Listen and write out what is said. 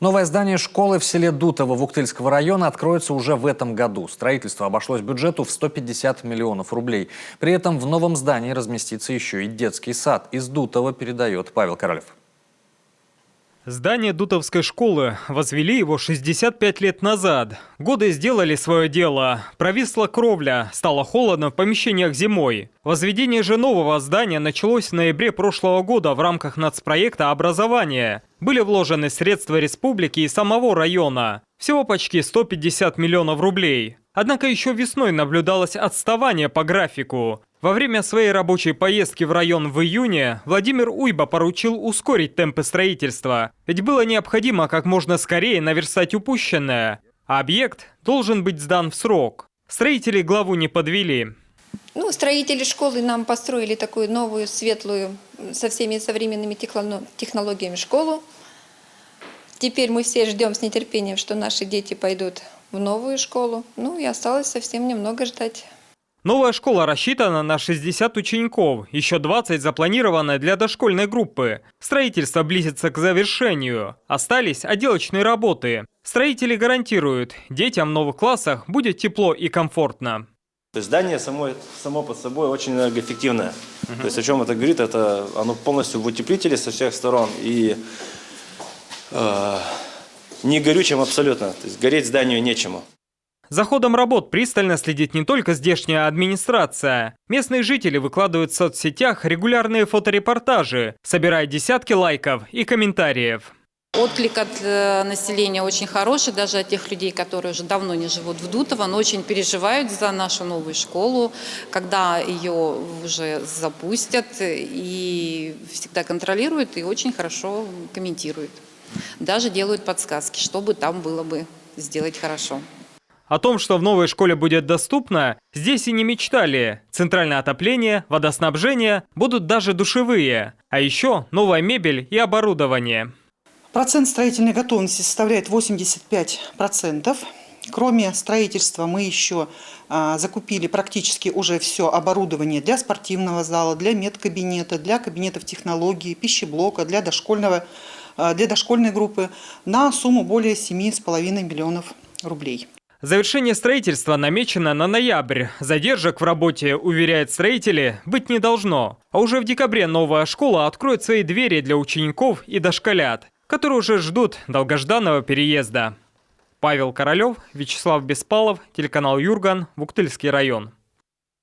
Новое здание школы в селе Дутово Вуктыльского района откроется уже в этом году. Строительство обошлось бюджету в 150 миллионов рублей. При этом в новом здании разместится еще и детский сад. Из Дутова передает Павел Королев. Здание Дутовской школы. Возвели его 65 лет назад. Годы сделали свое дело. Провисла кровля, стало холодно в помещениях зимой. Возведение же нового здания началось в ноябре прошлого года в рамках нацпроекта образования. Были вложены средства республики и самого района. Всего почти 150 миллионов рублей. Однако еще весной наблюдалось отставание по графику. Во время своей рабочей поездки в район в июне Владимир Уйба поручил ускорить темпы строительства. Ведь было необходимо как можно скорее наверстать упущенное. А объект должен быть сдан в срок. Строители главу не подвели. Строители школы нам построили такую новую, светлую, со всеми современными технологиями школу. Теперь мы все ждем с нетерпением, что наши дети пойдут в новую школу. И осталось совсем немного ждать. Новая школа рассчитана на 60 учеников, еще 20 запланировано для дошкольной группы. Строительство близится к завершению. Остались отделочные работы. Строители гарантируют, детям в новых классах будет тепло и комфортно. Здание само под собой очень энергоэффективное. То есть о чем это говорит? Это оно полностью в утеплителе со всех сторон и не горючим абсолютно. То есть гореть зданию нечему. За ходом работ пристально следит не только здешняя администрация. Местные жители выкладывают в соцсетях регулярные фоторепортажи, собирая десятки лайков и комментариев. Отклик от населения очень хороший, даже от тех людей, которые уже давно не живут в Дутово, но очень переживают за нашу новую школу, когда ее уже запустят, и всегда контролируют и очень хорошо комментируют. Даже делают подсказки, чтобы там было бы сделать хорошо. О том, что в новой школе будет доступно, здесь и не мечтали. Центральное отопление, водоснабжение, будут даже душевые. А еще новая мебель и оборудование. Процент строительной готовности составляет 85%. Кроме строительства мы еще закупили практически уже все оборудование для спортивного зала, для медкабинета, для кабинетов технологий, пищеблока, для дошкольной группы на сумму более 7,5 миллионов рублей. Завершение строительства намечено на ноябрь. Задержек в работе, уверяют строители, быть не должно. А уже в декабре новая школа откроет свои двери для учеников и дошколят, которые уже ждут долгожданного переезда. Павел Королев, Вячеслав Беспалов, телеканал Юрган, Вуктыльский район.